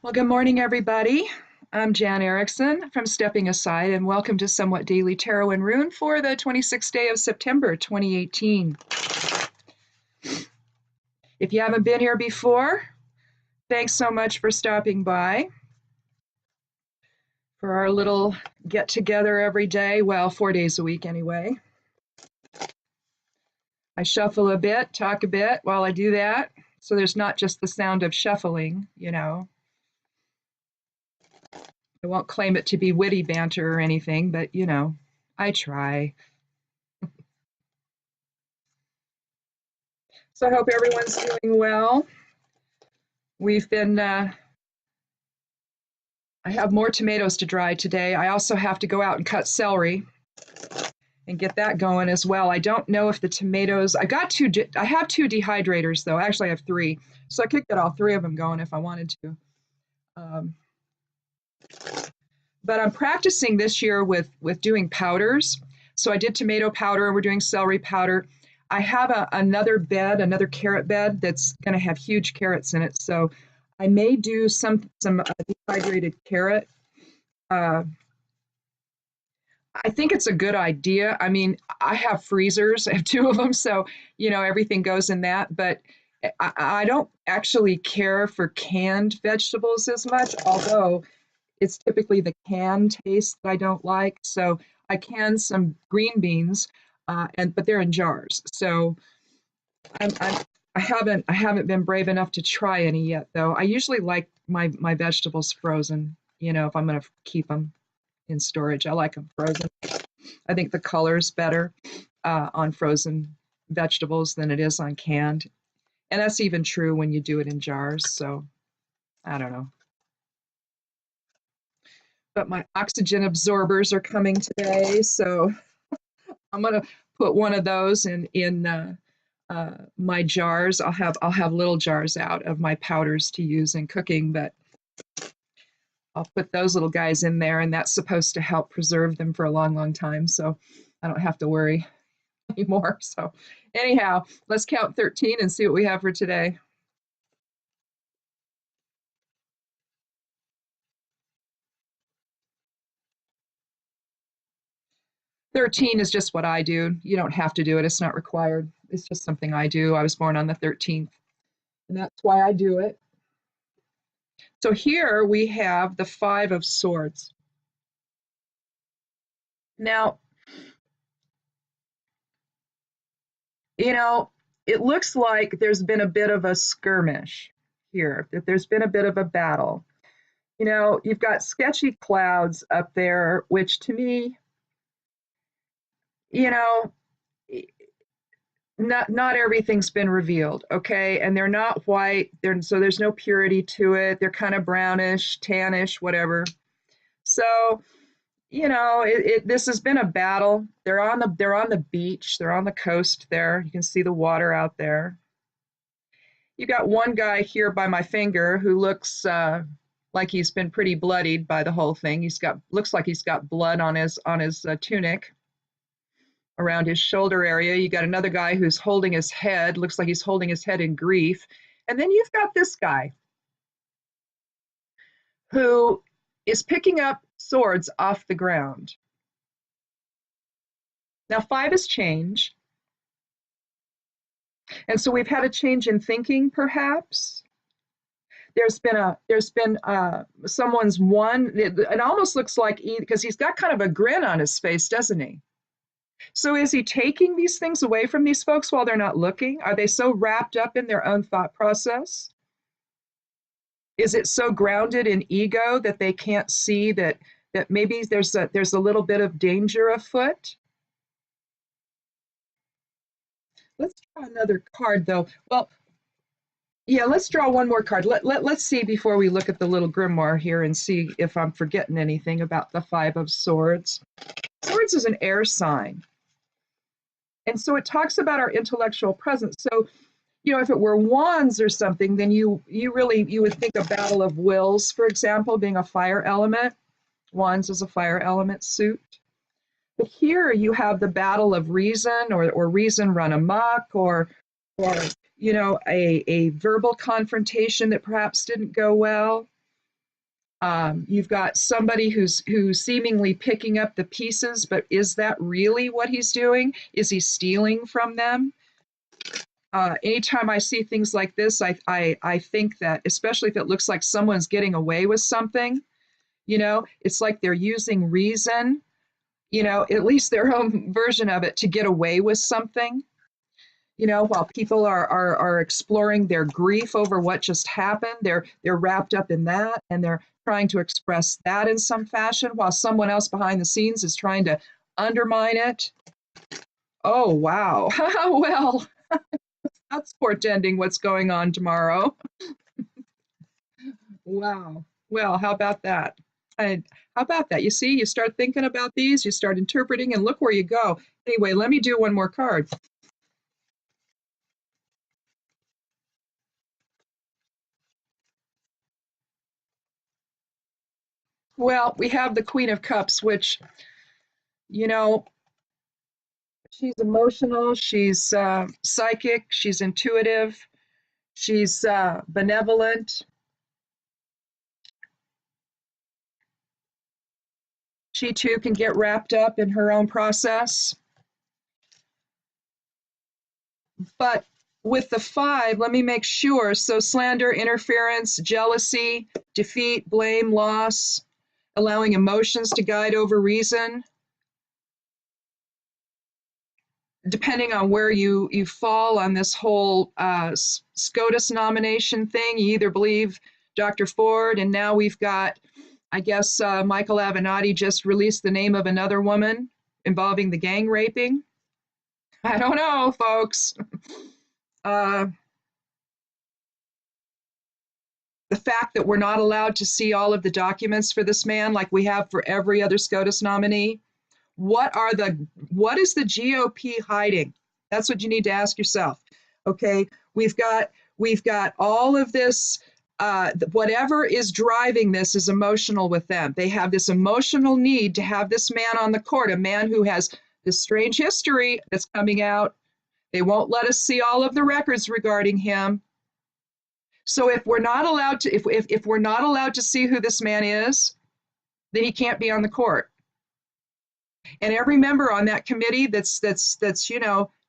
Well, good morning, everybody. I'm Jan Erickson from Stepping Aside, and welcome to Somewhat Daily Tarot and Rune for the 26th day of September 2018. If you haven't been here before, thanks so much for stopping by for our little get together every day. Well, 4 days a week anyway. I shuffle a bit, talk a bit while I do that, so there's not just the sound of shuffling. I won't claim it to be witty banter or anything, but I try. So I hope everyone's doing well. We've been, I have more tomatoes to dry today. I also have to go out and cut celery and get that going as well. I don't know if the tomatoes, I have two dehydrators though. Actually, I have three. So I could get all three of them going if I wanted to. But I'm practicing this year with doing powders. So I did tomato powder, we're doing celery powder. I have another carrot bed that's going to have huge carrots in it. So I may do some dehydrated carrot. I think it's a good idea. I mean, I have freezers. I have two of them, so everything goes in that. But I don't actually care for canned vegetables as much, although it's typically the canned taste that I don't like. So I can some green beans, but they're in jars. So I haven't been brave enough to try any yet, though. I usually like my vegetables frozen. If I'm going to keep them in storage, I like them frozen. I think the color's better on frozen vegetables than it is on canned, and that's even true when you do it in jars. So I don't know. But my oxygen absorbers are coming today, so I'm gonna put one of those in my jars. I'll have little jars out of my powders to use in cooking, but I'll put those little guys in there, and that's supposed to help preserve them for a long, long time. So I don't have to worry anymore. So anyhow, let's count 13 and see what we have for today. 13 is just what I do. You don't have to do it. It's not required. It's just something I do. I was born on the 13th, and that's why I do it. So here we have the Five of Swords. Now, it looks like there's been a bit of a skirmish here, that there's been a bit of a battle. You've got sketchy clouds up there, which to me, you know, not everything's been revealed, okay? And they're not white, so there's no purity to it. They're kind of brownish, tannish, whatever. So, this has been a battle. They're on the beach. They're on the coast there. You can see the water out there. You got one guy here by my finger who looks like he's been pretty bloodied by the whole thing. Looks like he's got blood on his tunic around his shoulder area. You got another guy who's holding his head. Looks like he's holding his head in grief. And then you've got this guy who is picking up swords off the ground. Now, 5 is change. And so we've had a change in thinking, perhaps. There's been someone's won. It almost looks like, because he's got kind of a grin on his face, doesn't he? So is he taking these things away from these folks while they're not looking? Are they so wrapped up in their own thought process? Is it so grounded in ego that they can't see that maybe there's a little bit of danger afoot? Let's draw another card, though. Well, yeah, let's draw one more card. Let's see before we look at the little grimoire here and see if I'm forgetting anything about the Five of Swords. Swords is an air sign. And so it talks about our intellectual presence. So, if it were wands or something, then you would think a battle of wills, for example, being a fire element. Wands is a fire element suit. But here you have the battle of reason, or reason run amok, or a verbal confrontation that perhaps didn't go well. You've got somebody who's seemingly picking up the pieces, but is that really what he's doing? Is he stealing from them? Anytime I see things like this, I think that, especially if it looks like someone's getting away with something, it's like they're using reason, at least their own version of it, to get away with something. While people are exploring their grief over what just happened, they're wrapped up in that, and they're trying to express that in some fashion, while someone else behind the scenes is trying to undermine it. Oh, wow. Well, that's portending what's going on tomorrow. Wow. Well, how about that? And how about that? You see, you start thinking about these, you start interpreting, and look where you go. Anyway, let me do one more card. Well, we have the Queen of Cups, which, you know, she's emotional, she's psychic, she's intuitive, she's benevolent. She too can get wrapped up in her own process. But with the five, let me make sure. So slander, interference, jealousy, defeat, blame, loss, allowing emotions to guide over reason. Depending on where you fall on this whole SCOTUS nomination thing, you either believe Dr. Ford, and now we've got, I guess, Michael Avenatti just released the name of another woman involving the gang raping. I don't know, folks. Uh, the fact that we're not allowed to see all of the documents for this man like we have for every other SCOTUS nominee. What is the GOP hiding? That's what you need to ask yourself. Okay, we've got all of this. Whatever is driving this is emotional with them. They have this emotional need to have this man on the court, a man who has this strange history that's coming out. They won't let us see all of the records regarding him. So if we're not allowed to, if we're not allowed to see who this man is, then he can't be on the court. And every member on that committee that's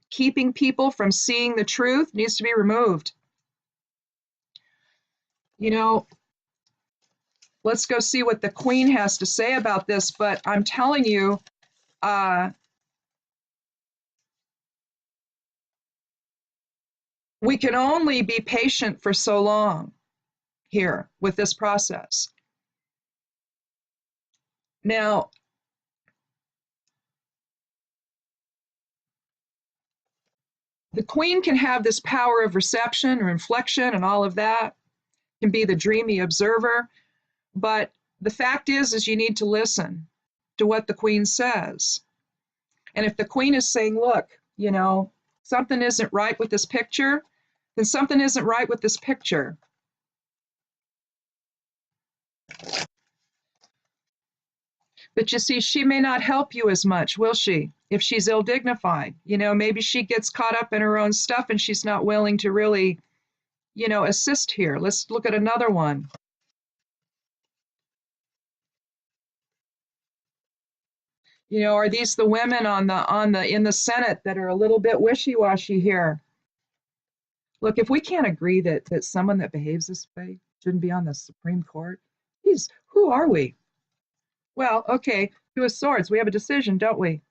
keeping people from seeing the truth needs to be removed. Let's go see what the Queen has to say about this. But I'm telling you, we can only be patient for so long here with this process. Now, the Queen can have this power of reception or inflection and all of that, can be the dreamy observer, but the fact is you need to listen to what the Queen says. And if the Queen is saying, look, something isn't right with this picture, then something isn't right with this picture. But you see, she may not help you as much, will she? If she's ill dignified, maybe she gets caught up in her own stuff and she's not willing to really, assist here. Let's look at another one. Are these the women in the Senate that are a little bit wishy-washy here? Look, if we can't agree that someone that behaves this way shouldn't be on the Supreme Court, geez, who are we? Well, okay, Two of Swords, we have a decision, don't we?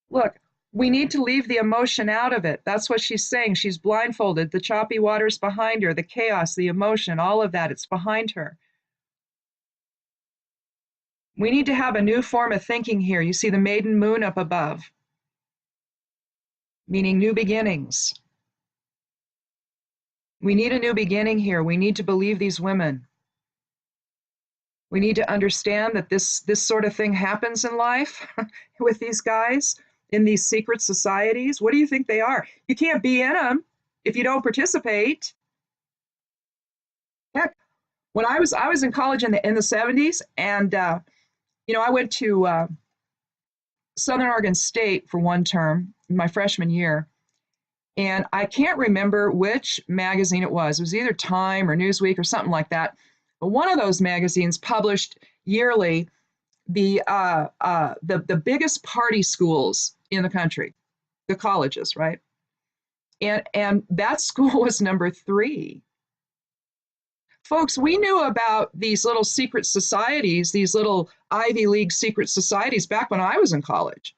Look, we need to leave the emotion out of it. That's what she's saying. She's blindfolded. The choppy waters behind her, the chaos, the emotion, all of that, it's behind her. We need to have a new form of thinking here. You see the maiden moon up above, meaning new beginnings. We need a new beginning here. We need to believe these women. We need to understand that this sort of thing happens in life with these guys in these secret societies. What do you think they are? You can't be in them if you don't participate. Heck, when I was in college in the 70s, and I went to Southern Oregon State for one term, my freshman year, and I can't remember which magazine it was. It was either Time or Newsweek or something like that. But one of those magazines published yearly the biggest party schools in the country, the colleges, right? And that school was number 3. Folks, we knew about these little secret societies, these little Ivy League secret societies back when I was in college.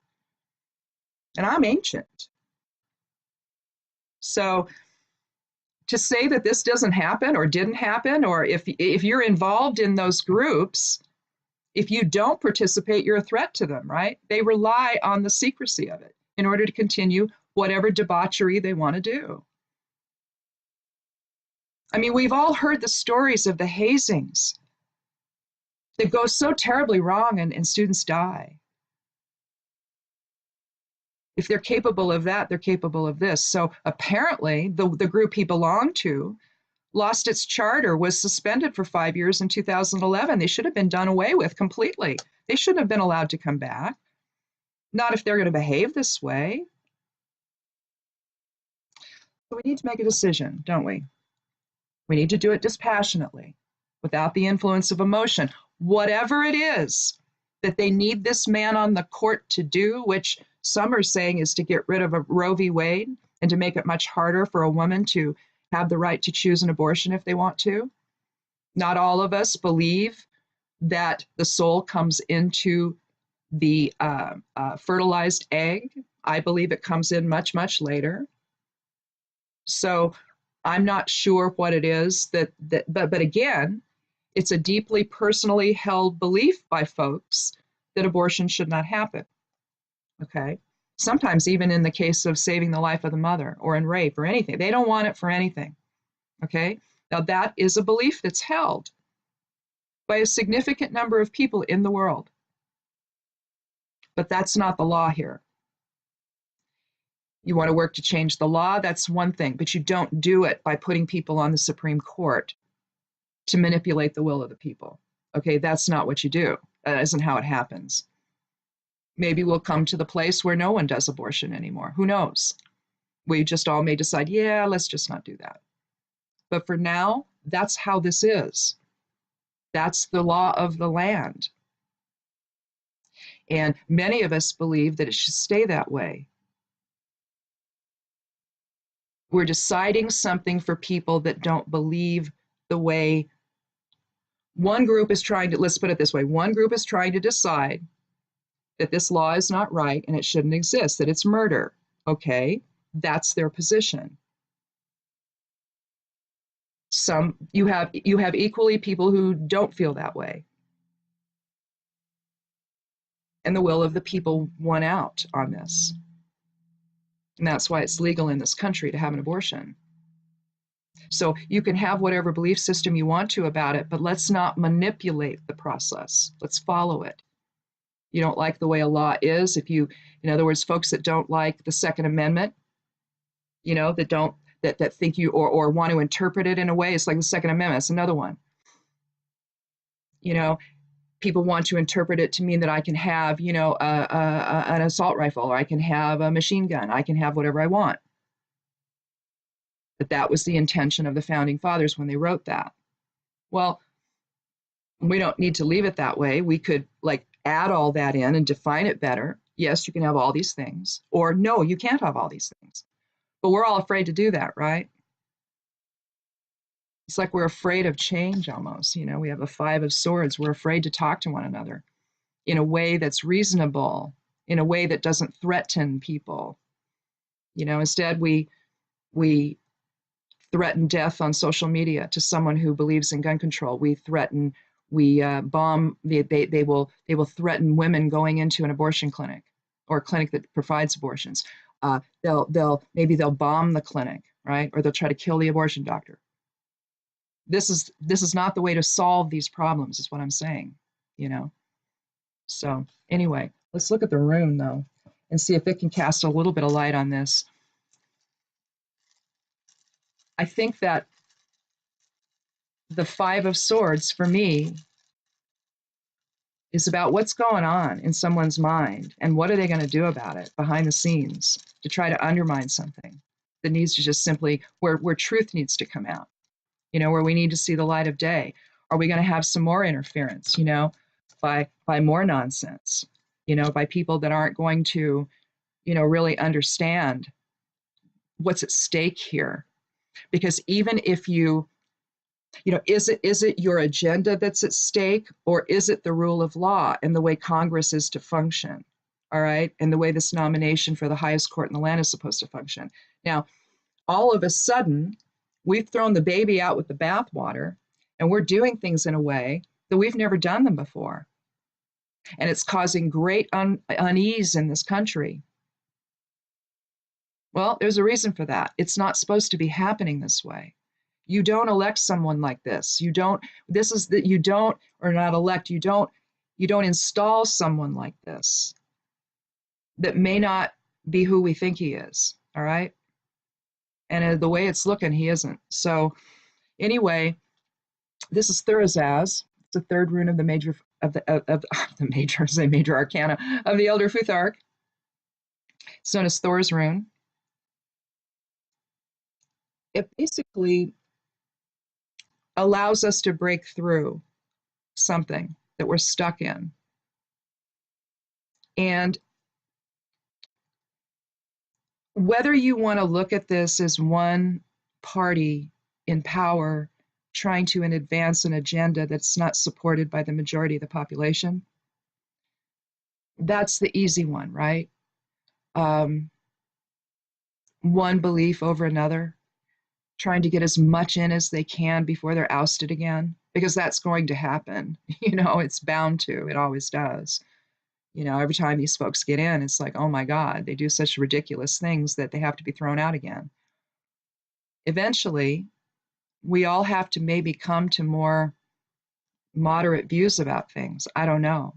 And I'm ancient. So to say that this doesn't happen or didn't happen, or if you're involved in those groups, if you don't participate, you're a threat to them, right? They rely on the secrecy of it in order to continue whatever debauchery they want to do. I mean, we've all heard the stories of the hazings that go so terribly wrong and students die. If they're capable of that, they're capable of this. So apparently the group he belonged to lost its charter, was suspended for 5 years in 2011. They should have been done away with completely. They shouldn't have been allowed to come back. Not if they're going to behave this way. So we need to make a decision, don't we? We need to do it dispassionately, without the influence of emotion. Whatever it is that they need this man on the court to do, which some are saying is to get rid of a Roe v. Wade and to make it much harder for a woman to have the right to choose an abortion if they want to. Not all of us believe that the soul comes into the fertilized egg. I believe it comes in much, much later. So I'm not sure what it is but again, it's a deeply personally held belief by folks that abortion should not happen. Okay. Sometimes even in the case of saving the life of the mother or in rape or anything, they don't want it for anything. Okay. Now that is a belief that's held by a significant number of people in the world. But that's not the law here. You want to work to change the law, that's one thing, but you don't do it by putting people on the Supreme Court to manipulate the will of the people. Okay, that's not what you do. That isn't how it happens. Maybe we'll come to the place where no one does abortion anymore. Who knows? We just all may decide, yeah, let's just not do that. But for now, that's how this is. That's the law of the land. And many of us believe that it should stay that way. We're deciding something for people that don't believe the way one group is trying to, let's put it this way, one group is trying to decide that this law is not right and it shouldn't exist, that it's murder. Okay, that's their position. You have equally people who don't feel that way. And the will of the people won out on this. And that's why it's legal in this country to have an abortion. So you can have whatever belief system you want to about it, but let's not manipulate the process. Let's follow it. You don't like the way a law is, in other words, folks that don't like the Second Amendment, that think you or want to interpret it in a way, it's like the Second Amendment, it's another one. People want to interpret it to mean that I can have, an assault rifle, or I can have a machine gun, I can have whatever I want. But that was the intention of the founding fathers when they wrote that. Well, we don't need to leave it that way. We could add all that in and define it better. Yes, you can have all these things, or no, you can't have all these things. But we're all afraid to do that, right? It's like we're afraid of change almost. We have a 5 of Swords. We're afraid to talk to one another in a way that's reasonable, in a way that doesn't threaten people. Instead we threaten death on social media to someone who believes in gun control. We bomb. They will threaten women going into an abortion clinic or a clinic that provides abortions. Maybe they'll bomb the clinic, right? Or they'll try to kill the abortion doctor. This is not the way to solve these problems, is what I'm saying, So anyway, let's look at the rune though and see if it can cast a little bit of light on this. I think that the 5 of Swords for me is about what's going on in someone's mind and what are they going to do about it behind the scenes to try to undermine something that needs to just simply, where truth needs to come out, where we need to see the light of day. Are we going to have some more interference, by more nonsense, by people that aren't going to, really understand what's at stake here? Because even if is it your agenda that's at stake, or is it the rule of law and the way Congress is to function? All right. And the way this nomination for the highest court in the land is supposed to function. Now, all of a sudden, we've thrown the baby out with the bathwater, and we're doing things in a way that we've never done them before. And it's causing great unease in this country. Well, there's a reason for that. It's not supposed to be happening this way. You don't elect someone like this. You don't, this is that you don't, or not elect, you don't install someone like this that may not be who we think he is. All right. And the way it's looking, he isn't. So anyway, this is Thurazaz. It's the third rune of the major of the major, say major arcana of the Elder Futhark. It's known as Thor's rune. It basically allows us to break through something that we're stuck in. And whether you want to look at this as one party in power trying to advance an agenda that's not supported by the majority of the population, that's the easy one, right? One belief over another, trying to get as much in as they can before they're ousted again, because that's going to happen. It's bound to. It always does. Every time these folks get in, it's like, oh my God, they do such ridiculous things that they have to be thrown out again. Eventually, we all have to maybe come to more moderate views about things. I don't know.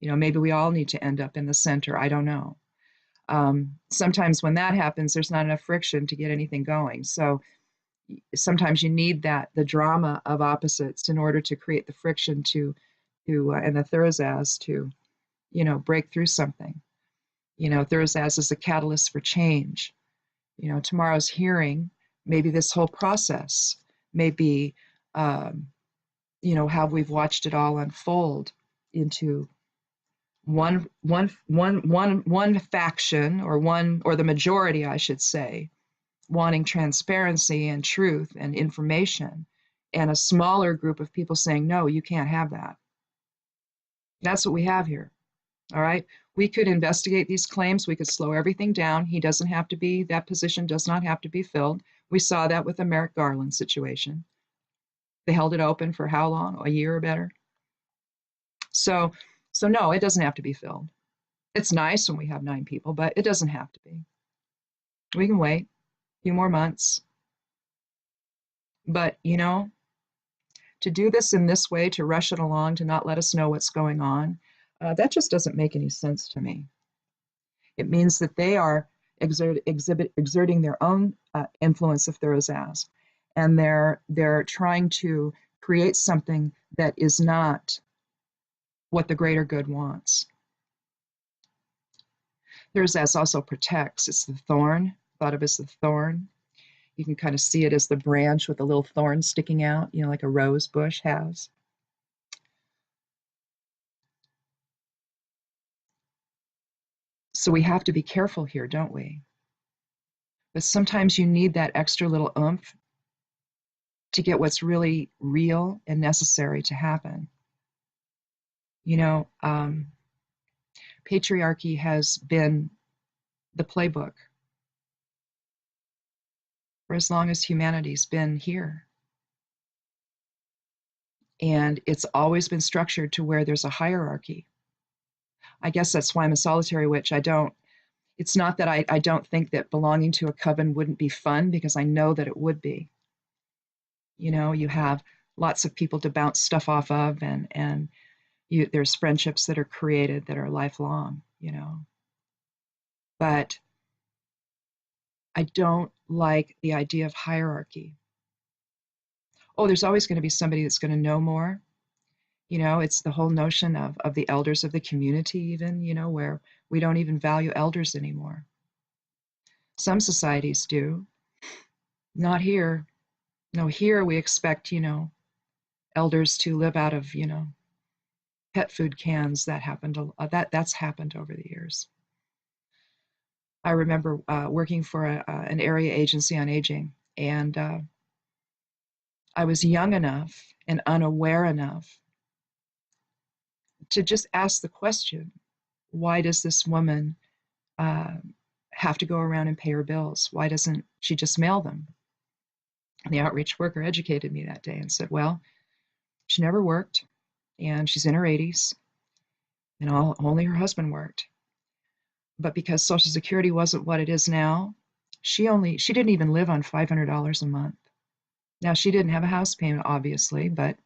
Maybe we all need to end up in the center. I don't know. Sometimes when that happens, there's not enough friction to get anything going. So sometimes you need the drama of opposites in order to create the friction and the Thurazaz to, break through something. Thurazaz is the catalyst for change. Tomorrow's hearing, maybe this whole process may be, how we've watched it all unfold into one faction, or the majority, I should say, wanting transparency and truth and information, and a smaller group of people saying, no, you can't have that. That's what we have here. All right. We could investigate these claims. We could slow everything down. That position does not have to be filled. We saw that with the Merrick Garland situation. They held it open for how long? A year or better. So no, it doesn't have to be filled. It's nice when we have 9 people, but it doesn't have to be. We can wait a few more months. But, to do this in this way, to rush it along, to not let us know what's going on, that just doesn't make any sense to me. It means that they are exerting their own influence of Thurazaz, and they're trying to create something that is not what the greater good wants. Thurazaz also protects. It's the thorn, thought of as the thorn. You can kind of see it as the branch with a little thorn sticking out, like a rose bush has. So we have to be careful here, don't we? But sometimes you need that extra little oomph to get what's really real and necessary to happen. Patriarchy has been the playbook for as long as humanity's been here. And it's always been structured to where there's a hierarchy. I guess that's why I'm a solitary witch. It's not that I don't think that belonging to a coven wouldn't be fun, because I know that it would be. You have lots of people to bounce stuff off of, and there's friendships that are created that are lifelong, But I don't like the idea of hierarchy. Oh, there's always going to be somebody that's going to know more. It's the whole notion of the elders of the community, even, where we don't even value elders anymore. Some societies do. Not here. No, here we expect, elders to live out of, pet food cans. That's happened over the years. I remember working for an area agency on aging, and I was young enough and unaware enough to just ask the question, why does this woman uh, have to go around and pay her bills? Why doesn't she just mail them? And the outreach worker educated me that day and said, well, she never worked, and she's in her 80s, and only her husband worked. But because Social Security wasn't what it is now, she didn't even live on $500 a month. Now, she didn't have a house payment, obviously, but,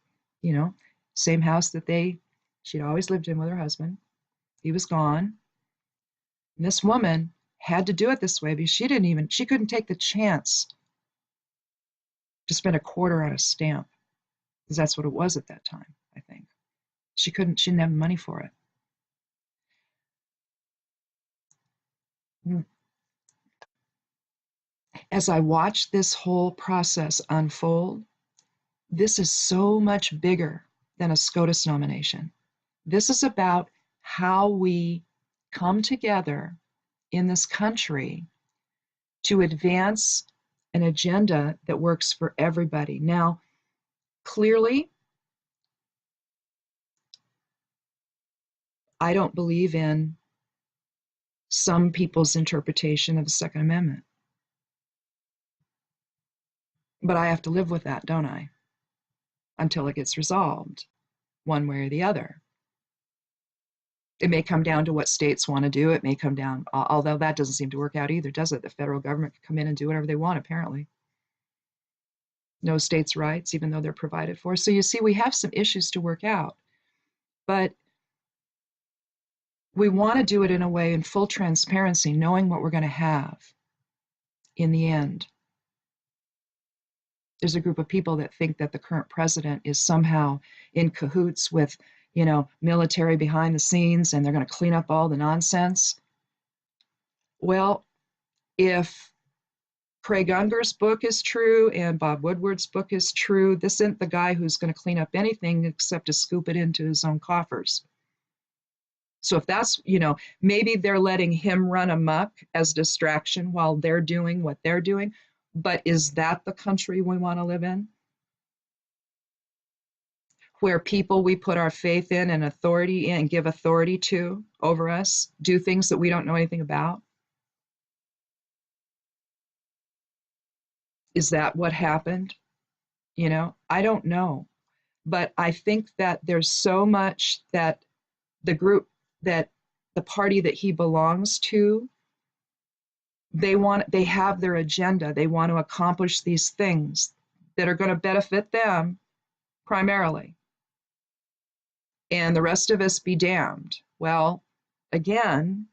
same house that she'd always lived in with her husband. He was gone. And this woman had to do it this way because she couldn't take the chance to spend a quarter on a stamp, because that's what it was at that time, I think. She didn't have money for it. As I watched this whole process unfold, this is so much bigger than a SCOTUS nomination. This is about how we come together in this country to advance an agenda that works for everybody. Now, clearly, I don't believe in some people's interpretation of the Second Amendment. But I have to live with that, don't I? Until it gets resolved, one way or the other. It may come down to what states want to do. It may come down, although that doesn't seem to work out either, does it? The federal government can come in and do whatever they want, apparently. No states' rights, even though they're provided for. So you see, we have some issues to work out. But we want to do it in a way in full transparency, knowing what we're going to have in the end. There's a group of people that think that the current president is somehow in cahoots with, military behind the scenes, and they're going to clean up all the nonsense. Well, if Craig Unger's book is true and Bob Woodward's book is true, this isn't the guy who's going to clean up anything except to scoop it into his own coffers. So if that's, maybe they're letting him run amok as distraction while they're doing what they're doing. But is that the country we want to live in? Where people we put our faith in and authority in, give authority to over us, do things that we don't know anything about? Is that what happened? I don't know. But I think that there's so much that the party that he belongs to, they have their agenda. They want to accomplish these things that are going to benefit them primarily. And the rest of us be damned. Well, again,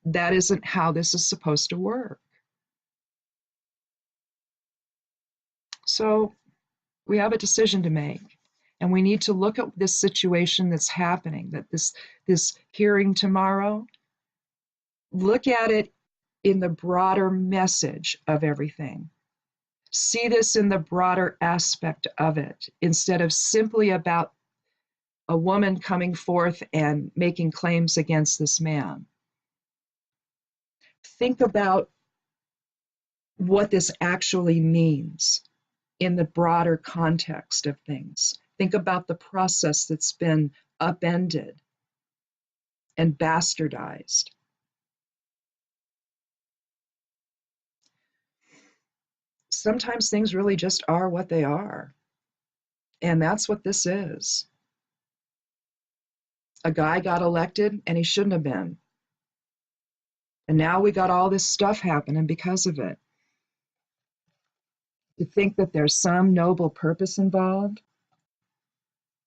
that isn't how this is supposed to work. So we have a decision to make, and we need to look at this situation that's happening, that this hearing tomorrow, look at it in the broader message of everything. See this in the broader aspect of it, instead of simply about a woman coming forth and making claims against this man. Think about what this actually means in the broader context of things. Think about the process that's been upended and bastardized. Sometimes things really just are what they are. And that's what this is. A guy got elected and he shouldn't have been. And now we got all this stuff happening because of it. To think that there's some noble purpose involved,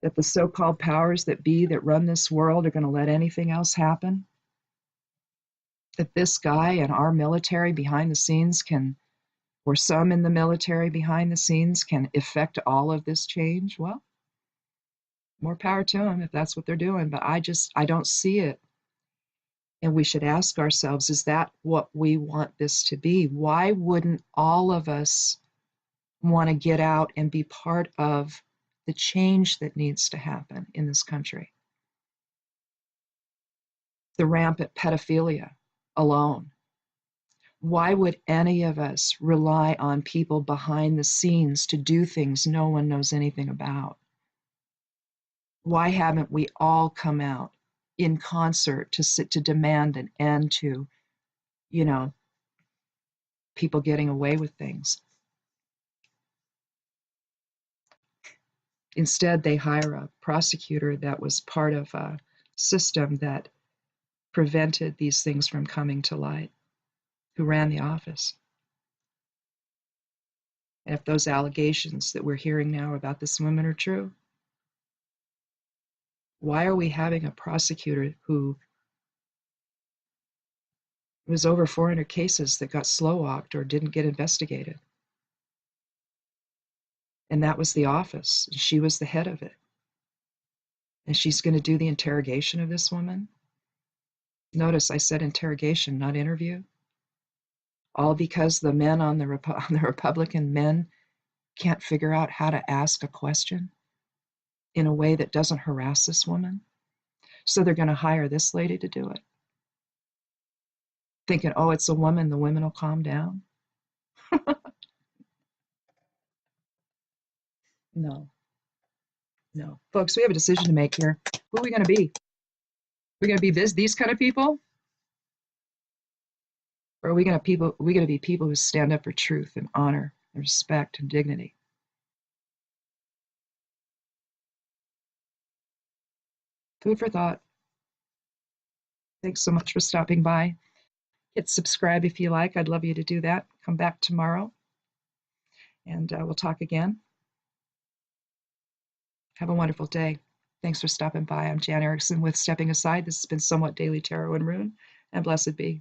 that the so-called powers that be that run this world are going to let anything else happen, that this guy and our military behind the scenes or some in the military behind the scenes can effect all of this change, well, more power to them if that's what they're doing. But I don't see it. And we should ask ourselves, is that what we want this to be? Why wouldn't all of us want to get out and be part of the change that needs to happen in this country. The rampant pedophilia alone. Why would any of us rely on people behind the scenes to do things no one knows anything about? Why haven't we all come out in concert to demand an end to, you know, people getting away with things? Instead, they hire a prosecutor that was part of a system that prevented these things from coming to light, who ran the office. And if those allegations that we're hearing now about this woman are true, why are we having a prosecutor who was over 400 cases that got slow walked or didn't get investigated? And that was the office. She was the head of it. And she's going to do the interrogation of this woman. Notice I said interrogation, not interview. All because the men on the Republican men can't figure out how to ask a question in a way that doesn't harass this woman. So they're going to hire this lady to do it, thinking, oh, it's a woman, the women will calm down. No, no. Folks, we have a decision to make here. Who are we going to be? We're going to be these kind of people? Or are we going to be people who stand up for truth and honor and respect and dignity? Food for thought. Thanks so much for stopping by. Hit subscribe if you like. I'd love you to do that. Come back tomorrow and we'll talk again. Have a wonderful day. Thanks for stopping by. I'm Jan Erickson with Stepping Aside. This has been Somewhat Daily Tarot and Rune, and blessed be.